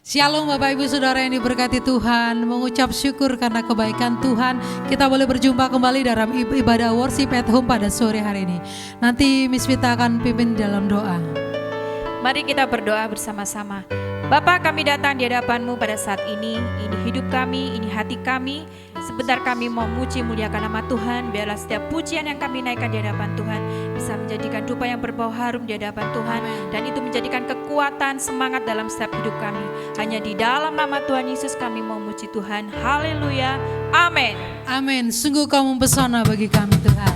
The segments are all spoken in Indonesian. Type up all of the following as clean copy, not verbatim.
Shalom Bapak Ibu Saudara yang diberkati Tuhan. Mengucap syukur karena kebaikan Tuhan, kita boleh berjumpa kembali dalam ibadah worship at home pada sore hari ini. Nanti Miss Vita akan pimpin dalam doa. Mari kita berdoa bersama-sama. Bapa, kami datang di hadapan-Mu pada saat ini hidup kami, ini hati kami. Sebentar kami mau muji muliakan nama Tuhan. Biarlah setiap pujian yang kami naikkan di hadapan Tuhan bisa menjadikan dupa yang berbau harum di hadapan Tuhan. Dan itu menjadikan kekuatan, semangat dalam setiap hidup kami. Hanya di dalam nama Tuhan Yesus kami mau muji Tuhan. Haleluya, amin. Amin. Sungguh Kau mempesona bagi kami Tuhan.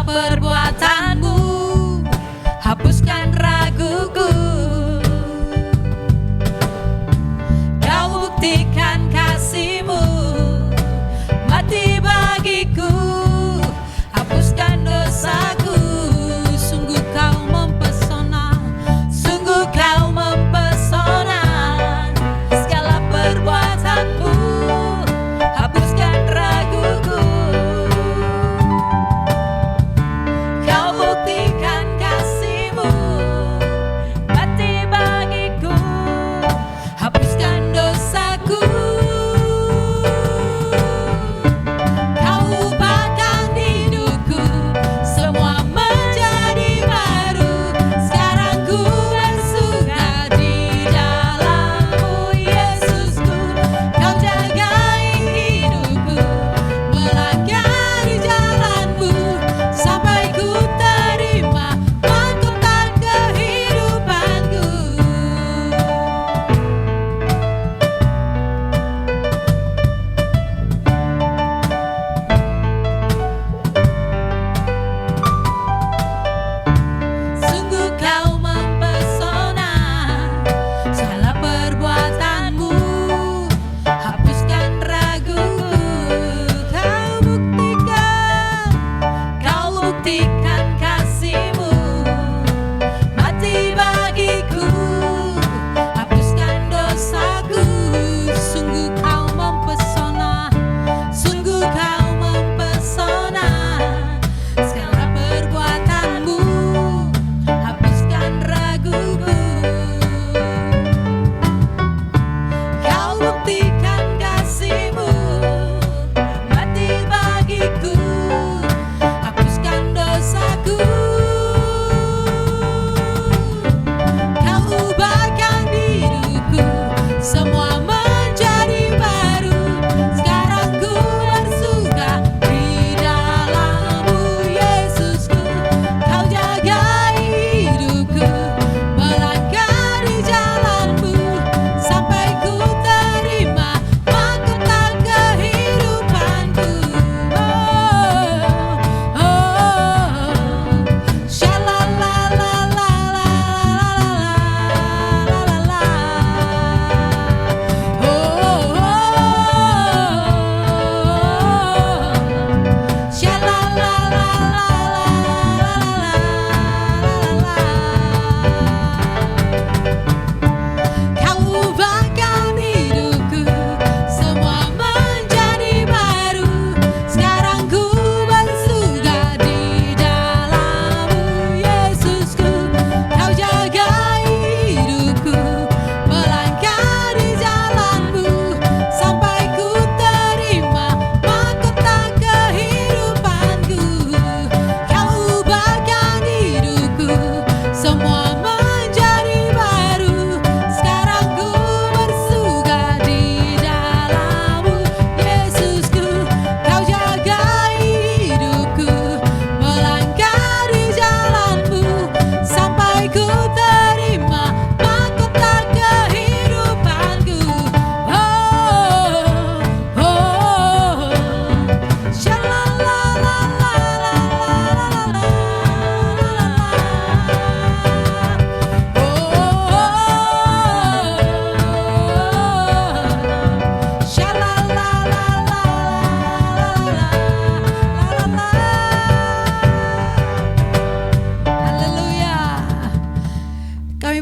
Perbuatanmu hapuskan raguku, Kau buktikan kasih-Mu mati bagiku, hapuskan dosaku. Sungguh Kau mempesona, sungguh Kau mempesona. Segala perbuatanmu hapuskan raguku, buktikan kasih-Mu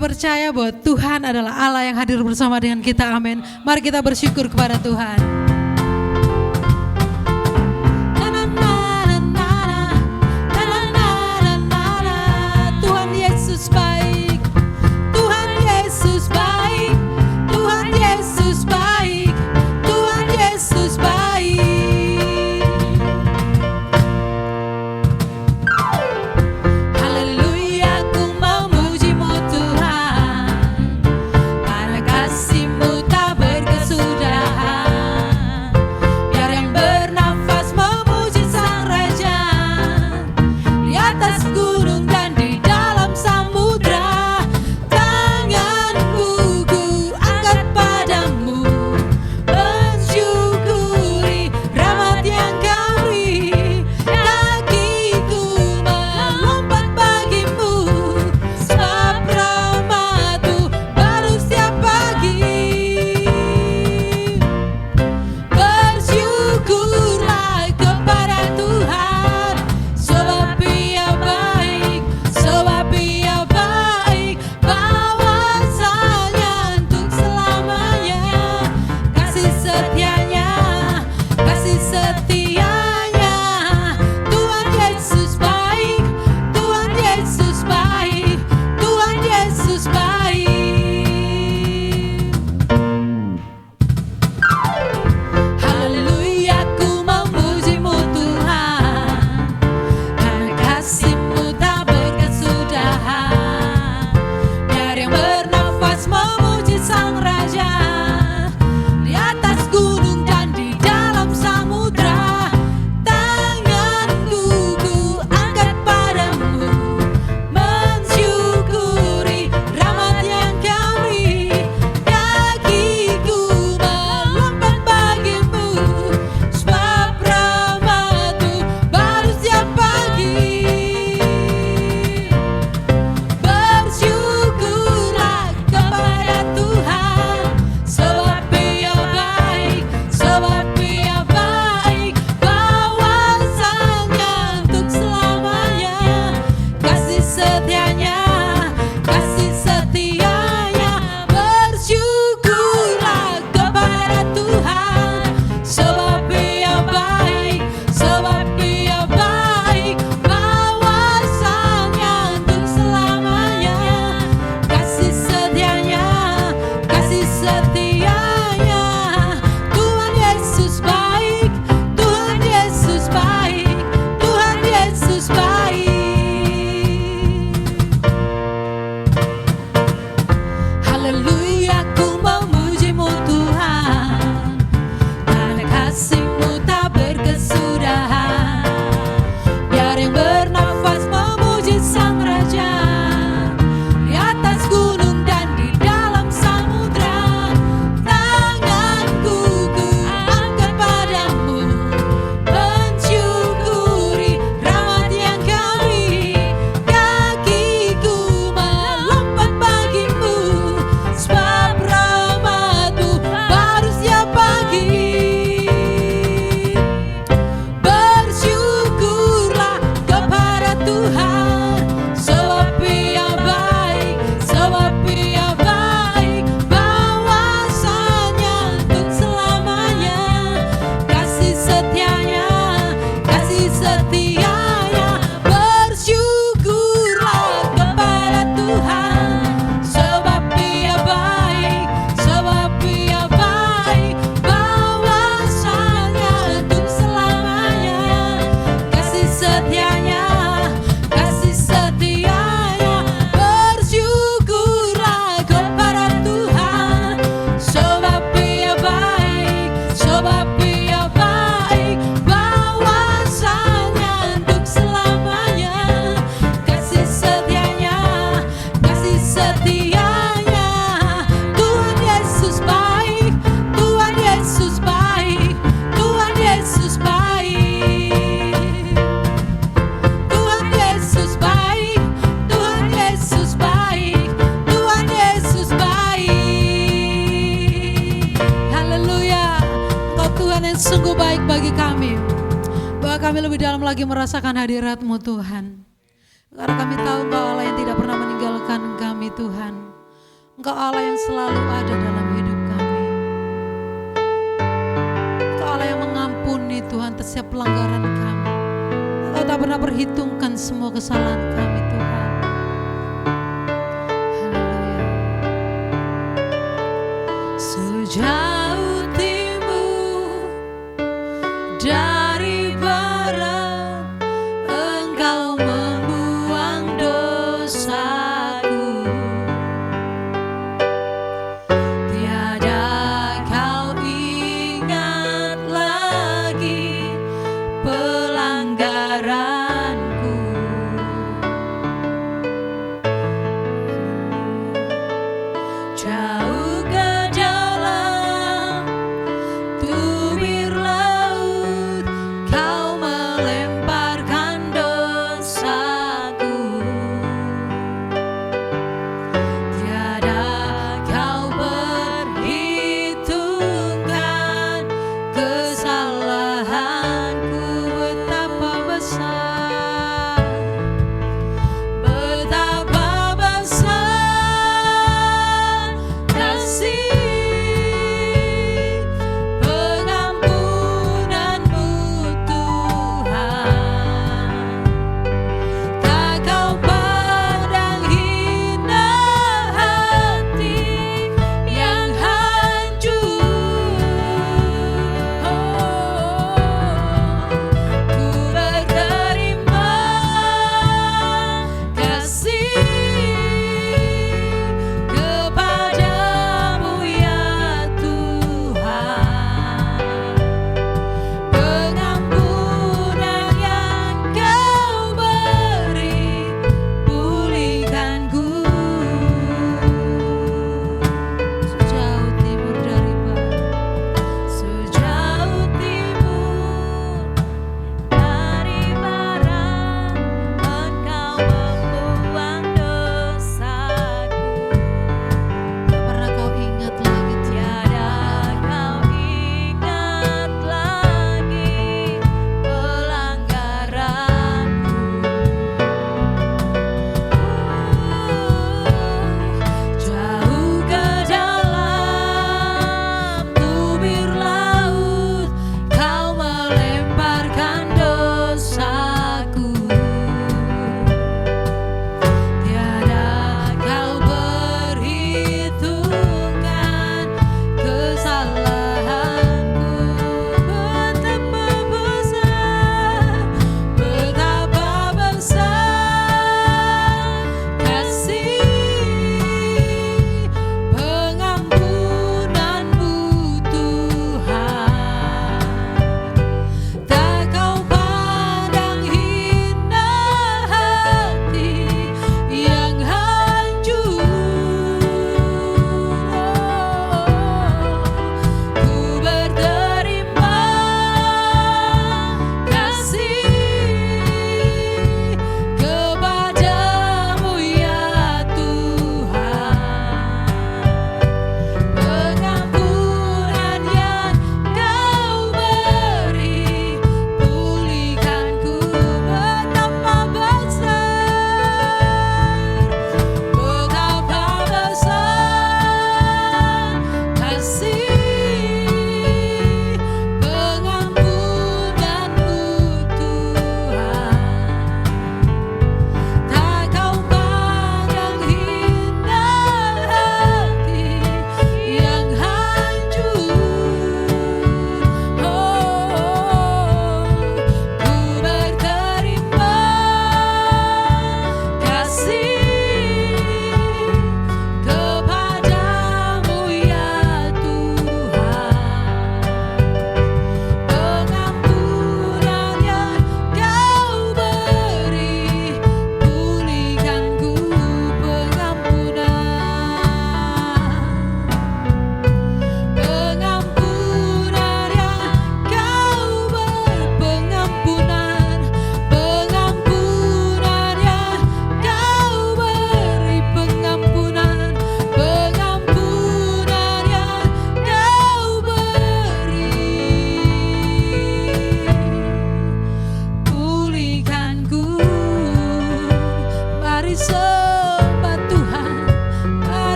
percaya bahwa Tuhan adalah Allah yang hadir bersama dengan kita, amin. Mari kita bersyukur kepada Tuhan. Tuhan Yesus baik, Tuhan Yesus baik, Tuhan Yesus baik, Tuhan Yesus baik. Haleluya, ku memuji-Mu Tuhan, karena kasih-Mu tak berkesudahan. Biar yang bernafas memuji Sang Raja, di atas gunung dan di dalam samudra. Tanganku ku angkat padamu, mensyukuri rahmat yang Kau beri. Kakiku melompat bagimu, sebab rahmat-Mu baru setiap pagi. Bersyukurlah kepada Tuhan, sebab Ia baik, sebab Ia baik. Bahwasanya untuk selamanya kasih setianya, kasih setianya. Tuhan Yesus baik, Tuhan Yesus baik, Tuhan Yesus baik. Haleluya, ku memuji-Mu Tuhan, karena kasih-Mu tak berkesudahan. Biar yang bernafas memuji Sang Raja, di atas gunung dan di dalam samudra. Tanganku ku angkat padamu, mensyukuri rahmat yang Kau beri. Kakiku melompat bagimu, sebab rahmat-Mu baru setiap pagi. Bersyukurlah kepada Tuhan, sebab Ia baik, sebab Ia baik. Bahwasanya untuk selamanya kasih setianya, kasih setianya. Bersyukurlah kepada Tuhan, sebab Ia baik, sebab Ia baik. Bahwasanya untuk selamanya kasih setianya, kasih setianya. Tuhan Yesus baik, Tuhan Yesus baik, Tuhan Yesus baik. Haleluya, ku memuji-Mu Tuhan, karena kasih-Mu tak berkesudahan. Biar yang bernafas memuji Sang Raja, di atas gunung dan di dalam samudra. Tanganku ku angkat padamu, mensyukuri rahmat yang Kau beri. Kakiku melompat bagimu, sebab rahmat-Mu baru setiap pagi. Bersyukurlah kepada Tuhan, sebab Ia baik, sebab Ia baik. Bahwasanya untuk selamanya kasih setianya, kasih setianya. Bersyukurlah kepada Tuhan, sebab Ia baik, sebab Ia baik. Bahwasanya untuk selamanya kasih setianya, kasih setianya. Bersyukurlah kepada Tuhan, sebab Ia baik, sebab Ia baik. Bahwasanya untuk selamanya kasih setianya, kasih setianya. Tuhan Yesus baik, Tuhan Yesus baik, Tuhan Yesus baik. Tuhan Yesus baik, Tuhan Yesus baik, Tuhan Yesus baik. Haleluya, Engkau Tuhan yang sungguh baik bagi kami. Bahwa kami lebih dalam lagi merasakan hadirat-Mu Tuhan. Karena kami tahu Engkau Allah yang tidak pernah meninggalkan kami Tuhan. Engkau Allah yang selalu ada dalam hidup kami. Engkau Allah yang mengampuni Tuhan setiap pelanggaran kami. Engkau tak pernah perhitungkan semua kesalahan kami Tuhan. Haleluya. Sejauh timur dari barat, Engkau membuang dosaku. Tiada kau ingat lagi pelanggaranku.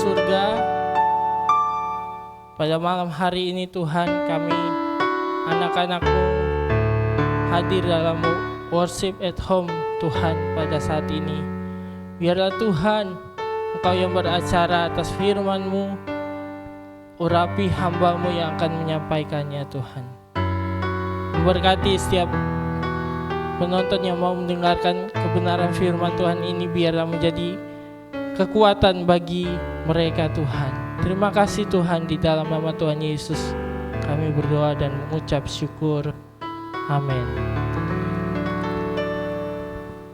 surga, pada malam hari ini Tuhan, kami anak-anak-Mu hadir dalam worship at home Tuhan pada saat ini. Biarlah Tuhan, Engkau yang beracara atas firman-Mu, urapi hamba-Mu yang akan menyampaikannya Tuhan. Memberkati setiap penonton yang mau mendengarkan kebenaran firman Tuhan ini, biarlah menjadi kekuatan bagi mereka Tuhan. Terima kasih Tuhan, di dalam nama Tuhan Yesus kami berdoa dan mengucap syukur. Amin.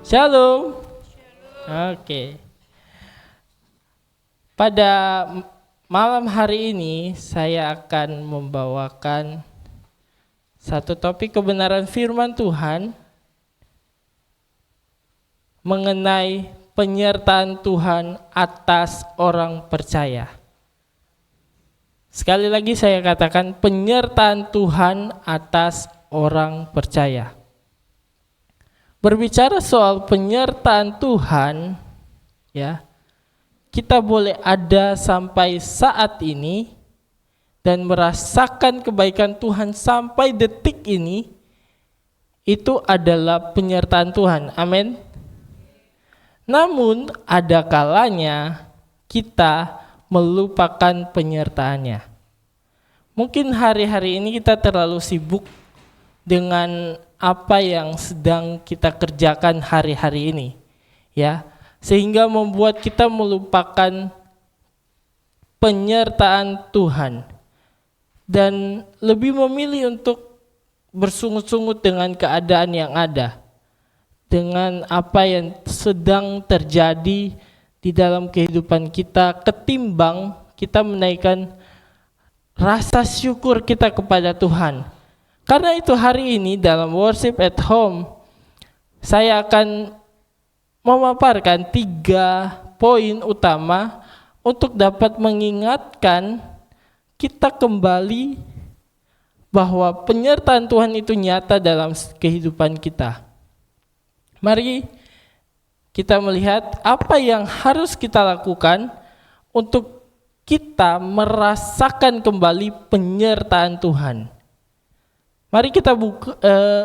Shalom. Oke. Pada malam hari ini saya akan membawakan satu topik kebenaran firman Tuhan mengenai penyertaan Tuhan atas orang percaya. Sekali lagi saya katakan, penyertaan Tuhan atas orang percaya. Berbicara soal penyertaan Tuhan, ya, kita boleh ada sampai saat ini dan merasakan kebaikan Tuhan sampai detik ini, itu adalah penyertaan Tuhan. Amin. Namun ada kalanya kita melupakan penyertaannya. Mungkin hari-hari ini kita terlalu sibuk dengan apa yang sedang kita kerjakan hari-hari ini, ya, sehingga membuat kita melupakan penyertaan Tuhan dan lebih memilih untuk bersungut-sungut dengan keadaan yang ada, dengan apa yang sedang terjadi di dalam kehidupan kita, ketimbang kita menaikkan rasa syukur kita kepada Tuhan. Karena itu hari ini dalam worship at home, saya akan memaparkan 3 poin utama untuk dapat mengingatkan kita kembali bahwa penyertaan Tuhan itu nyata dalam kehidupan kita. Mari kita melihat apa yang harus kita lakukan untuk kita merasakan kembali penyertaan Tuhan. Mari kita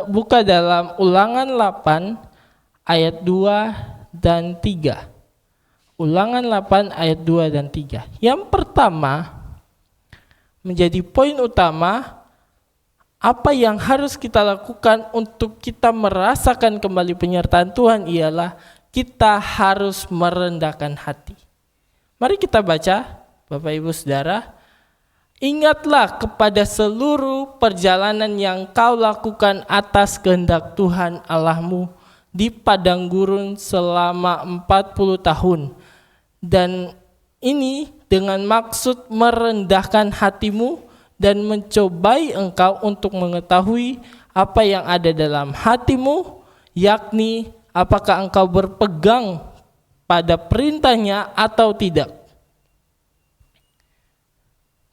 buka dalam Ulangan 8 ayat 2 dan 3. Ulangan 8 ayat 2 dan 3. Yang pertama, menjadi poin utama, apa yang harus kita lakukan untuk kita merasakan kembali penyertaan Tuhan ialah kita harus merendahkan hati. Mari kita baca, Bapak Ibu Saudara. Ingatlah kepada seluruh perjalanan yang kau lakukan atas kehendak Tuhan Allahmu di padang gurun selama 40 tahun. Dan ini dengan maksud merendahkan hatimu dan mencobai engkau untuk mengetahui apa yang ada dalam hatimu, yakni apakah engkau berpegang pada perintahnya atau tidak.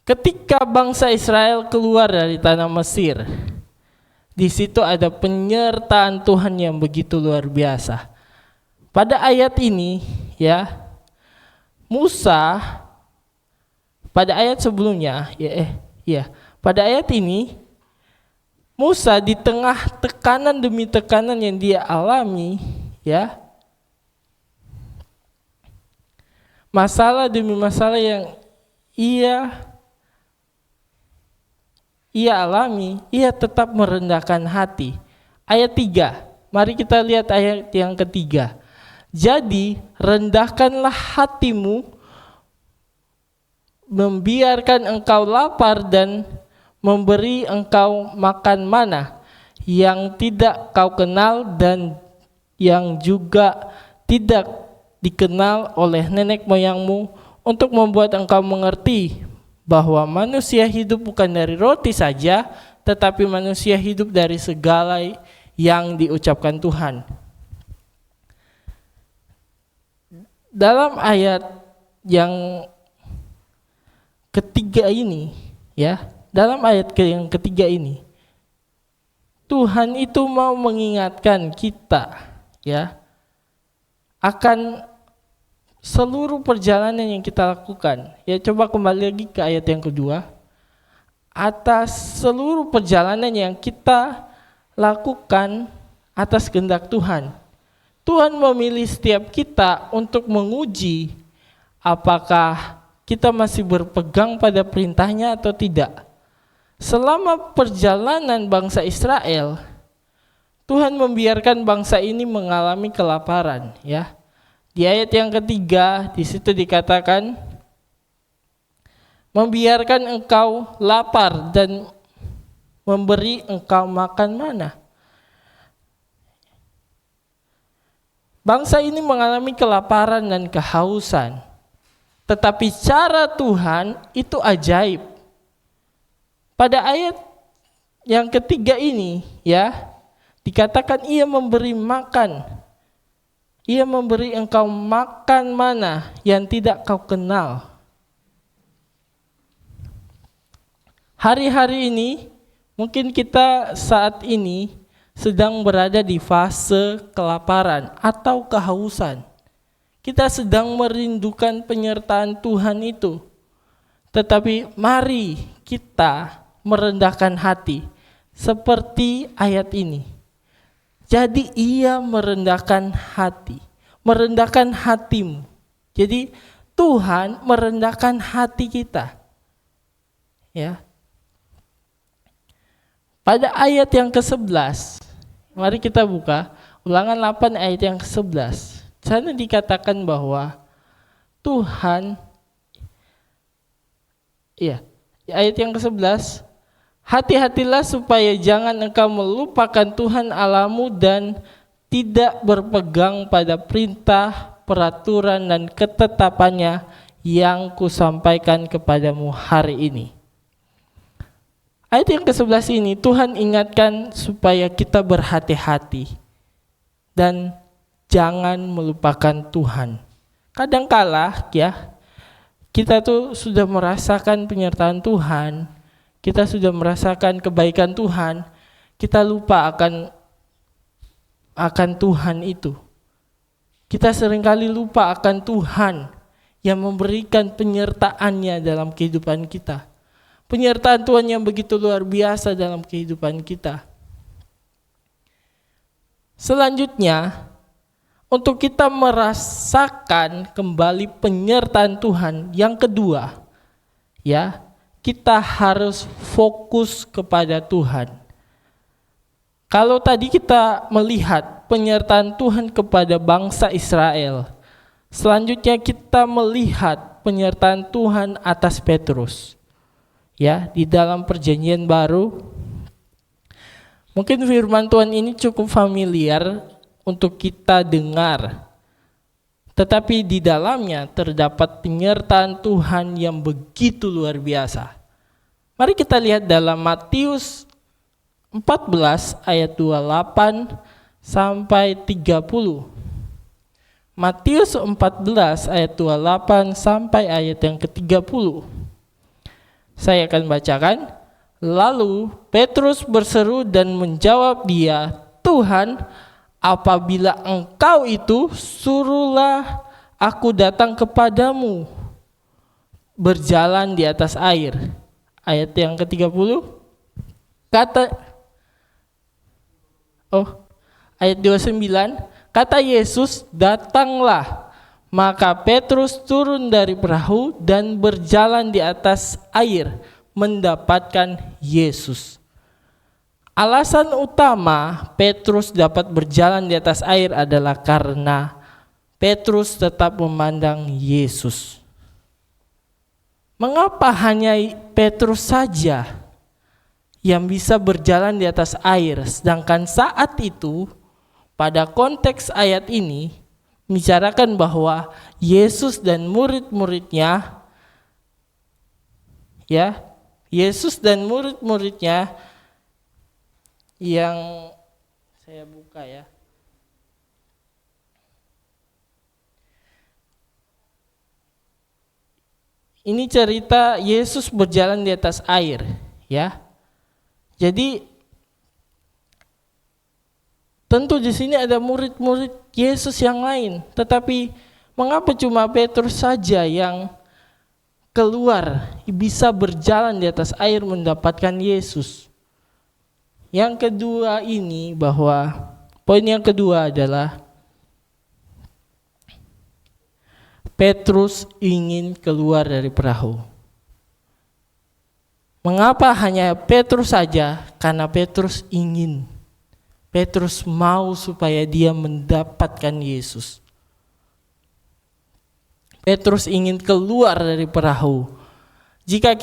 Ketika bangsa Israel keluar dari tanah Mesir, di situ ada penyertaan Tuhan yang begitu luar biasa. Pada ayat ini, ya, Musa, pada ayat sebelumnya, pada ayat ini, Musa di tengah tekanan demi tekanan yang dia alami, ya, masalah demi masalah yang ia alami, ia tetap merendahkan hati. Ayat 3, mari kita lihat ayat yang ketiga. Jadi rendahkanlah hatimu, membiarkan engkau lapar dan memberi engkau makan mana yang tidak kau kenal dan yang juga tidak dikenal oleh nenek moyangmu, untuk membuat engkau mengerti bahwa manusia hidup bukan dari roti saja, tetapi manusia hidup dari segala yang diucapkan Tuhan. Dalam ayat yang ketiga ini, ya, dalam ayat yang ketiga ini, Tuhan itu mau mengingatkan kita, ya, akan seluruh perjalanan yang kita lakukan. Ya, coba kembali lagi ke ayat yang kedua. Atas seluruh perjalanan yang kita lakukan atas kehendak Tuhan. Tuhan memilih setiap kita untuk menguji apakah kita masih berpegang pada perintahnya atau tidak. Selama perjalanan bangsa Israel, Tuhan membiarkan bangsa ini mengalami kelaparan, ya. Di ayat yang ketiga, di situ dikatakan, membiarkan engkau lapar dan memberi engkau makan mana. Bangsa ini mengalami kelaparan dan kehausan. Tetapi cara Tuhan itu ajaib. Pada ayat yang ketiga ini, ya, dikatakan ia memberi makan. Ia memberi engkau makan mana yang tidak kau kenal. Hari-hari ini, mungkin kita saat ini sedang berada di fase kelaparan atau kehausan. Kita sedang merindukan penyertaan Tuhan itu. Tetapi mari kita merendahkan hati seperti ayat ini. Jadi ia merendahkan hati, merendahkan hatimu. Jadi Tuhan merendahkan hati kita. Ya. Pada ayat yang ke-11, mari kita buka Ulangan 8 ayat yang ke-11. Sana dikatakan bahwa Tuhan, ya, ayat yang ke-11, hati-hatilah supaya jangan engkau melupakan Tuhan Allahmu dan tidak berpegang pada perintah, peraturan dan ketetapannya yang kusampaikan kepadamu hari ini. Ayat yang ke-11 ini Tuhan ingatkan supaya kita berhati-hati dan jangan melupakan Tuhan. Kadangkala ya, kita tuh sudah merasakan penyertaan Tuhan, kita sudah merasakan kebaikan Tuhan, kita lupa akan Tuhan itu. Kita seringkali lupa akan Tuhan yang memberikan penyertaannya dalam kehidupan kita. Penyertaan Tuhan yang begitu luar biasa dalam kehidupan kita. Selanjutnya, untuk kita merasakan kembali penyertaan Tuhan yang kedua, ya, kita harus fokus kepada Tuhan. Kalau tadi kita melihat penyertaan Tuhan kepada bangsa Israel, selanjutnya kita melihat penyertaan Tuhan atas Petrus. Ya, di dalam perjanjian baru, mungkin firman Tuhan ini cukup familiar untuk kita dengar. Tetapi di dalamnya terdapat penyertaan Tuhan yang begitu luar biasa. Mari kita lihat dalam Matius 14 ayat 28 sampai 30. Matius 14 ayat 28 sampai ayat yang ke-30. Saya akan bacakan. Lalu Petrus berseru dan menjawab dia, Tuhan, apabila engkau itu, suruhlah aku datang kepadamu berjalan di atas air. Ayat yang ke-30. Ayat 29. Kata Yesus, datanglah. Maka Petrus turun dari perahu dan berjalan di atas air mendapatkan Yesus. Alasan utama Petrus dapat berjalan di atas air adalah karena Petrus tetap memandang Yesus. Mengapa hanya Petrus saja yang bisa berjalan di atas air, sedangkan saat itu pada konteks ayat ini membicarakan bahwa Yesus dan murid-muridnya, ya, Yesus dan murid-muridnya yang saya buka ya. Ini cerita Yesus berjalan di atas air, ya. Jadi tentu di sini ada murid-murid Yesus yang lain, tetapi Mengapa cuma Petrus saja yang keluar, bisa berjalan di atas air mendapatkan Yesus? Yang kedua ini poin yang kedua adalah Petrus ingin keluar dari perahu. Mengapa hanya Petrus saja? Karena Petrus ingin. Petrus mau supaya dia mendapatkan Yesus. Petrus ingin keluar dari perahu. Jika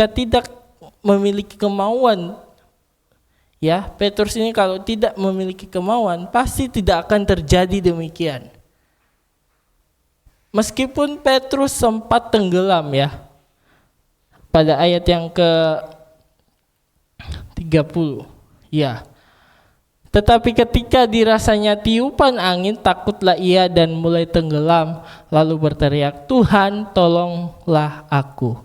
tidak memiliki kemauan, ya, Petrus ini kalau tidak memiliki kemauan, pasti tidak akan terjadi demikian. Meskipun Petrus sempat tenggelam, ya, pada ayat yang ke-30, ya. Tetapi ketika dirasanya tiupan angin, takutlah ia dan mulai tenggelam, lalu berteriak, "Tuhan, tolonglah aku."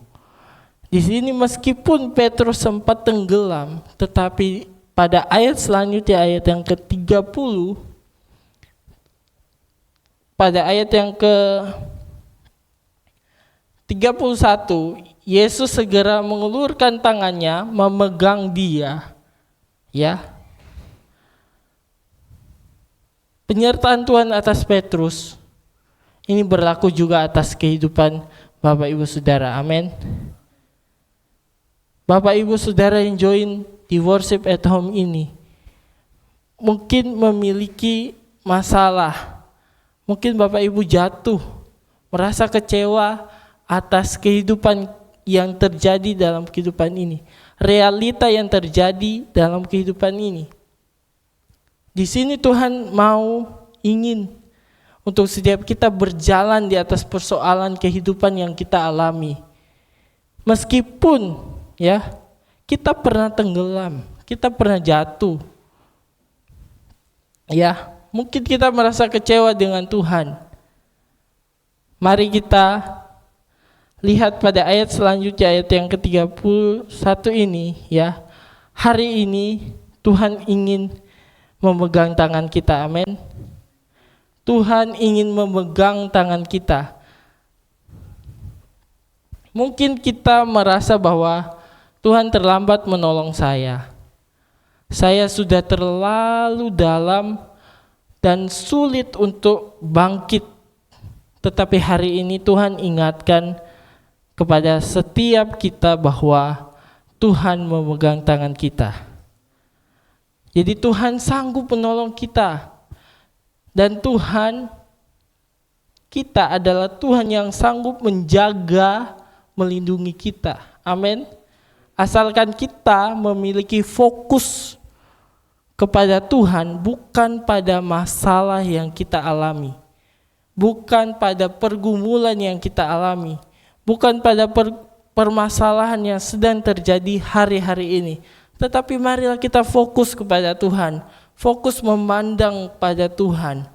Di sini meskipun Petrus sempat tenggelam, tetapi pada ayat selanjutnya, ayat yang ke-30, pada ayat yang ke-31, Yesus segera mengulurkan tangannya, memegang dia, ya. Penyertaan Tuhan atas Petrus ini berlaku juga atas kehidupan Bapak Ibu Saudara. Amin. Bapak Ibu Saudara yang join di worship at home ini mungkin memiliki masalah. Mungkin Bapak Ibu jatuh, merasa kecewa atas kehidupan yang terjadi dalam kehidupan ini, realita yang terjadi dalam kehidupan ini. Di sini Tuhan ingin untuk setiap kita berjalan di atas persoalan kehidupan yang kita alami. Meskipun, ya, kita pernah tenggelam, kita pernah jatuh, ya, mungkin kita merasa kecewa dengan Tuhan. Mari kita lihat pada ayat selanjutnya, ayat yang ke-31 ini, ya. Hari ini Tuhan ingin memegang tangan kita, amin. Tuhan ingin memegang tangan kita. Mungkin kita merasa bahwa Tuhan terlambat menolong saya. Saya sudah terlalu dalam dan sulit untuk bangkit. Tetapi hari ini Tuhan ingatkan kepada setiap kita bahwa Tuhan memegang tangan kita. Jadi Tuhan sanggup menolong kita. Dan Tuhan kita adalah Tuhan yang sanggup menjaga, melindungi kita. Amin. Asalkan kita memiliki fokus kepada Tuhan, bukan pada masalah yang kita alami, bukan pada pergumulan yang kita alami, bukan pada permasalahan yang sedang terjadi hari-hari ini. Tetapi marilah kita fokus kepada Tuhan, fokus memandang pada Tuhan.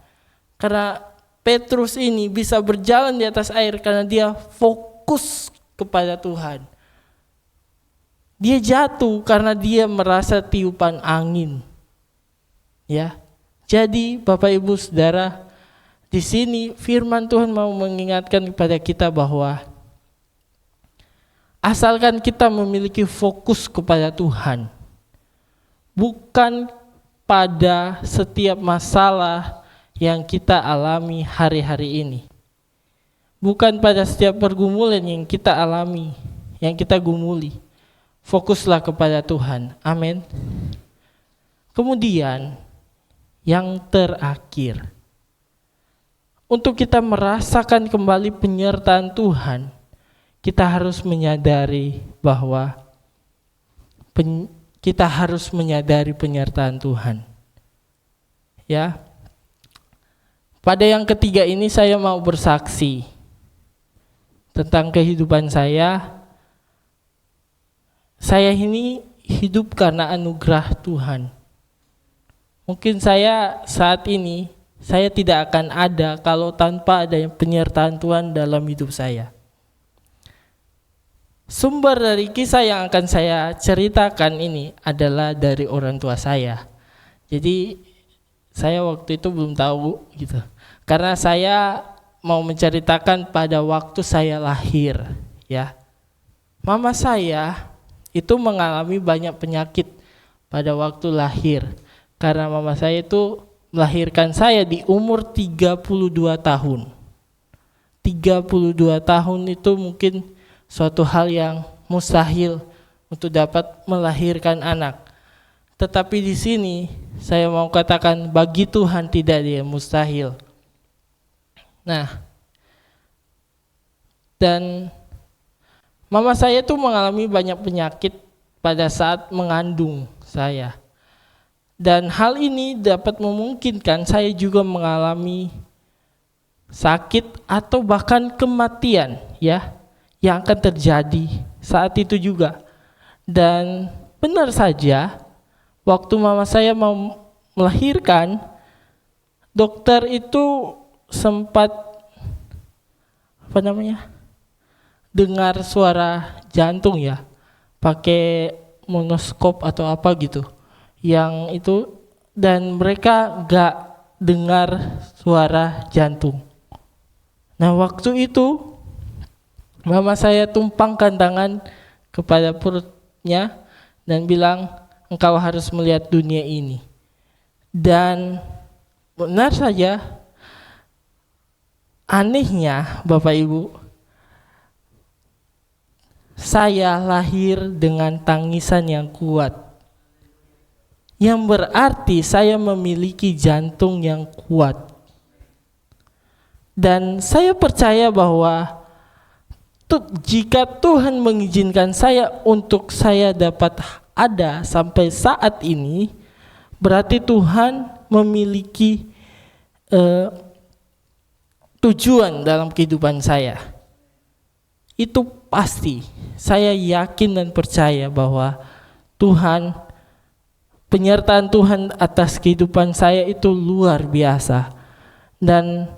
Karena Petrus ini bisa berjalan di atas air karena dia fokus kepada Tuhan. Dia jatuh karena dia merasa tiupan angin. Ya. Jadi Bapak Ibu Saudara, di sini firman Tuhan mau mengingatkan kepada kita bahwa asalkan kita memiliki fokus kepada Tuhan, bukan pada setiap masalah yang kita alami hari-hari ini, bukan pada setiap pergumulan yang kita alami, yang kita gumuli, fokuslah kepada Tuhan. Amin. Kemudian yang terakhir, untuk kita merasakan kembali penyertaan Tuhan, kita harus menyadari bahwa kita harus menyadari penyertaan Tuhan. Ya. Pada yang ketiga ini saya mau bersaksi tentang kehidupan saya. Saya ini hidup karena anugerah Tuhan. Mungkin saya saat ini saya tidak akan ada kalau tanpa ada penyertaan Tuhan dalam hidup saya. Sumber dari kisah yang akan saya ceritakan ini adalah dari orang tua saya. Jadi saya waktu itu belum tahu gitu. Karena saya mau menceritakan pada waktu saya lahir, ya. Mama saya itu mengalami banyak penyakit pada waktu lahir. Karena mama saya itu melahirkan saya di umur 32 tahun. 32 tahun itu mungkin suatu hal yang mustahil untuk dapat melahirkan anak. Tetapi di sini saya mau katakan bagi Tuhan tidak ada yang mustahil. Nah, dan mama saya tuh mengalami banyak penyakit pada saat mengandung saya. Dan hal ini dapat memungkinkan saya juga mengalami sakit atau bahkan kematian, ya, yang akan terjadi saat itu juga. Dan benar saja, waktu mama saya mau melahirkan, dokter itu sempat dengar suara jantung, ya, pakai monoskop atau apa gitu, yang itu, dan mereka gak dengar suara jantung. Nah, waktu itu mama saya tumpangkan tangan kepada perutnya dan bilang, engkau harus melihat dunia ini. Dan benar saja, anehnya Bapak Ibu, saya lahir dengan tangisan yang kuat, yang berarti saya memiliki jantung yang kuat. Dan saya percaya bahwa jika Tuhan mengizinkan saya untuk saya dapat ada sampai saat ini, berarti Tuhan memiliki tujuan dalam kehidupan saya. Itu pasti, saya yakin dan percaya bahwa Tuhan, penyertaan Tuhan atas kehidupan saya itu luar biasa. Dan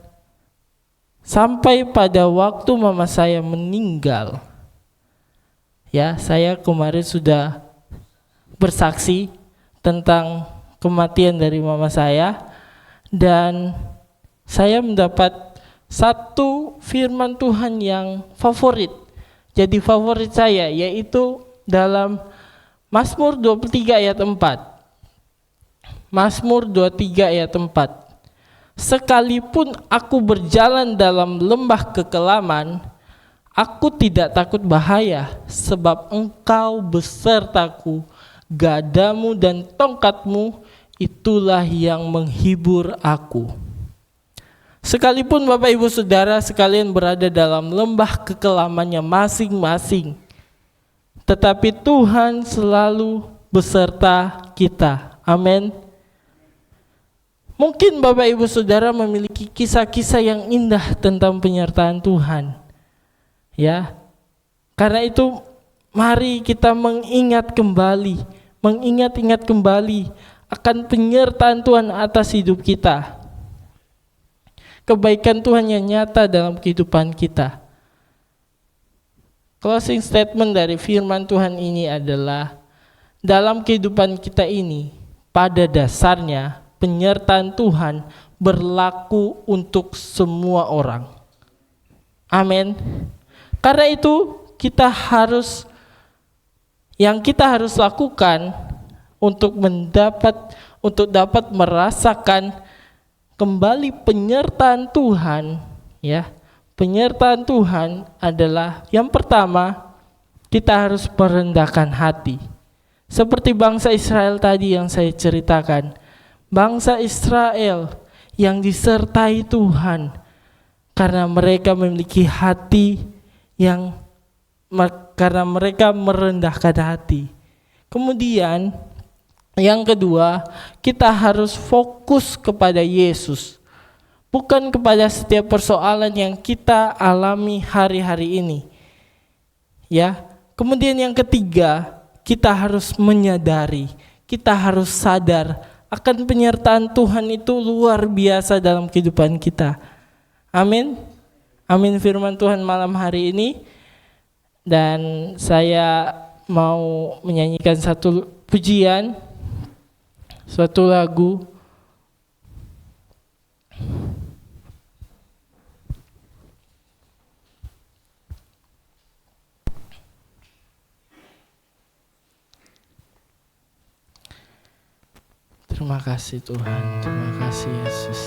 sampai pada waktu mama saya meninggal, ya, saya kemarin sudah bersaksi tentang kematian dari mama saya, dan saya mendapat satu firman Tuhan yang favorit, jadi favorit saya, yaitu dalam Mazmur 23 ayat 4. Mazmur 23 ayat 4. Sekalipun aku berjalan dalam lembah kekelaman, aku tidak takut bahaya, sebab engkau besertaku, gadamu dan tongkatmu, itulah yang menghibur aku. Sekalipun Bapak Ibu Saudara sekalian berada dalam lembah kekelamannya masing-masing, tetapi Tuhan selalu beserta kita. Amin. Mungkin Bapak Ibu Saudara memiliki kisah-kisah yang indah tentang penyertaan Tuhan, ya. Karena itu mari kita mengingat kembali akan penyertaan Tuhan atas hidup kita. Kebaikan Tuhan yang nyata dalam kehidupan kita. Closing statement dari firman Tuhan ini adalah, dalam kehidupan kita ini, pada dasarnya penyertaan Tuhan berlaku untuk semua orang. Amin. Karena itu kita harus lakukan untuk dapat merasakan kembali penyertaan Tuhan, ya. Penyertaan Tuhan adalah yang pertama, kita harus merendahkan hati. Seperti bangsa Israel tadi yang saya ceritakan. Bangsa Israel yang disertai Tuhan karena mereka memiliki hati karena mereka merendahkan hati. Kemudian yang kedua, kita harus fokus kepada Yesus, bukan kepada setiap persoalan yang kita alami hari-hari ini. Ya. Kemudian yang ketiga, kita harus menyadari, kita harus sadar akan penyertaan Tuhan itu luar biasa dalam kehidupan kita. Amin. Amin firman Tuhan malam hari ini. Dan saya mau menyanyikan satu pujian, suatu lagu Terima kasih Tuhan, terima kasih Yesus.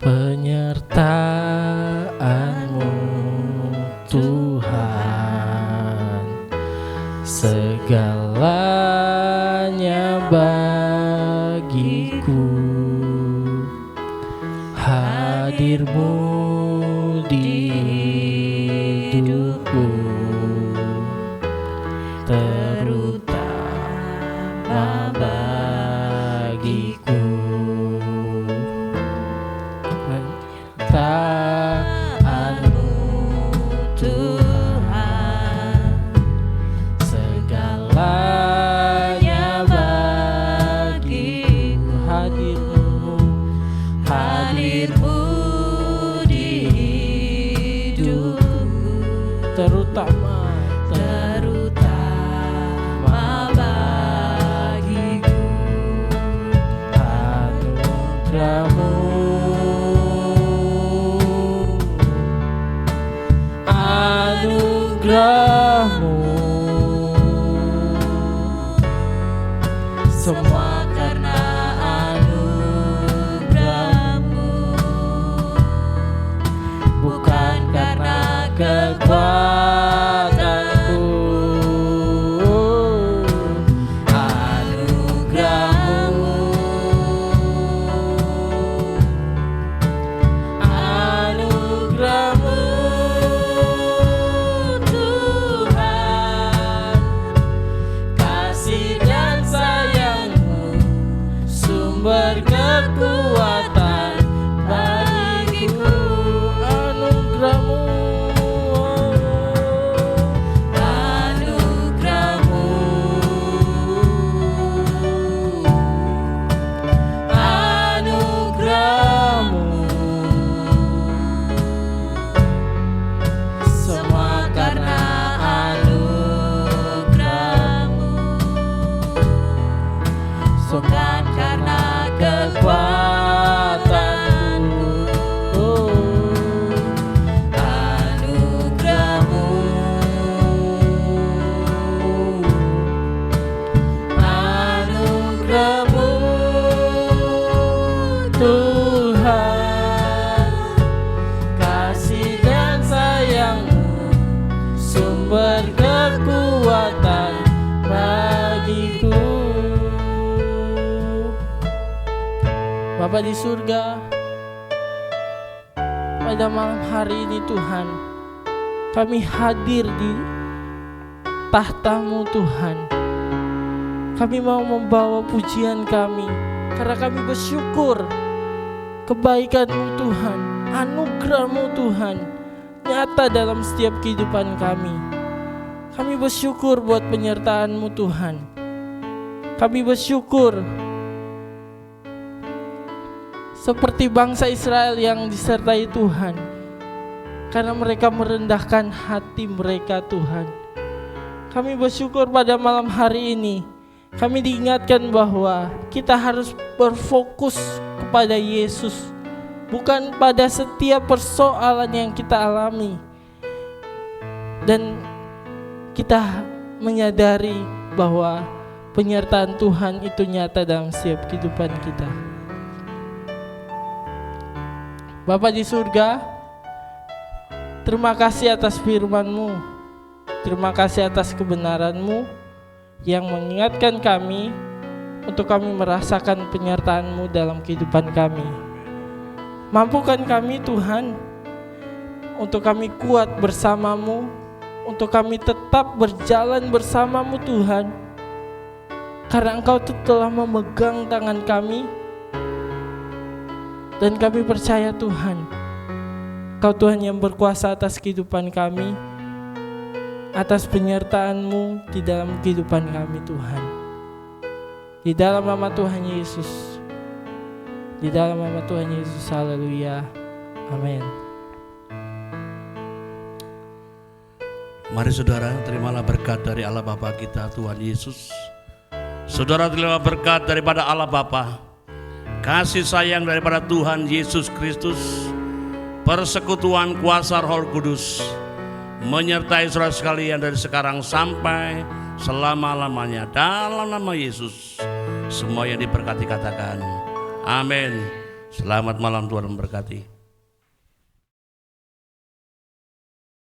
Penyertaan-Mu Tuhan, segalanya bagiku. Hadir-Mu di hidupku, terutama bagiku. Penyertaan-Mu Tuhan, segalanya bagiku. Hadir-Mu di hidupku, terutama bagiku. Anugerah-Mu, anugerah-Mu, semua karena anugerah-Mu, bukan karena kekuatanku. Anugerah-Mu, anugerah-Mu Tuhan, kasih dan sayang-Mu, sumber kekuatan bagiku. Anugerah-Mu, anugerah-Mu, anugerah-Mu, semua karena anugerah-Mu, bukan karena kekuatanku. Anugerah-Mu, anugerah-Mu Tuhan, kasih dan sayang-Mu, sumber kekuatan bagiku. Bapa di surga, pada malam hari ini Tuhan, kami hadir di tahta-Mu Tuhan. Kami mau membawa pujian kami, karena kami bersyukur kebaikan-Mu Tuhan, anugerah-Mu Tuhan, nyata dalam setiap kehidupan kami. Kami bersyukur buat penyertaan-Mu Tuhan. Kami bersyukur seperti bangsa Israel yang disertai Tuhan, karena mereka merendahkan hati mereka Tuhan. Kami bersyukur pada malam hari ini, kami diingatkan bahwa kita harus berfokus kepada Yesus, bukan pada setiap persoalan yang kita alami. Dan kita menyadari bahwa penyertaan Tuhan itu nyata dalam setiap kehidupan kita. Bapa di surga, terima kasih atas firman-Mu, terima kasih atas kebenaran-Mu yang mengingatkan kami untuk kami merasakan penyertaan-Mu dalam kehidupan kami. Mampukan kami Tuhan, untuk kami kuat bersama-Mu, untuk kami tetap berjalan bersama-Mu Tuhan, karena Engkau telah memegang tangan kami. Dan kami percaya Tuhan, Kau Tuhan yang berkuasa atas kehidupan kami, atas penyertaan-Mu di dalam kehidupan kami Tuhan. Di dalam nama Tuhan Yesus, di dalam nama Tuhan Yesus, haleluya, amin. Mari saudara, terimalah berkat dari Allah Bapa kita Tuhan Yesus. Saudara, terima berkat daripada Allah Bapa. kasih sayang daripada Tuhan Yesus Kristus, persekutuan kuasa Roh Kudus menyertai saudara sekalian dari sekarang sampai selama-lamanya. Dalam nama Yesus, semua yang diberkati katakan amin. Selamat malam, Tuhan memberkati.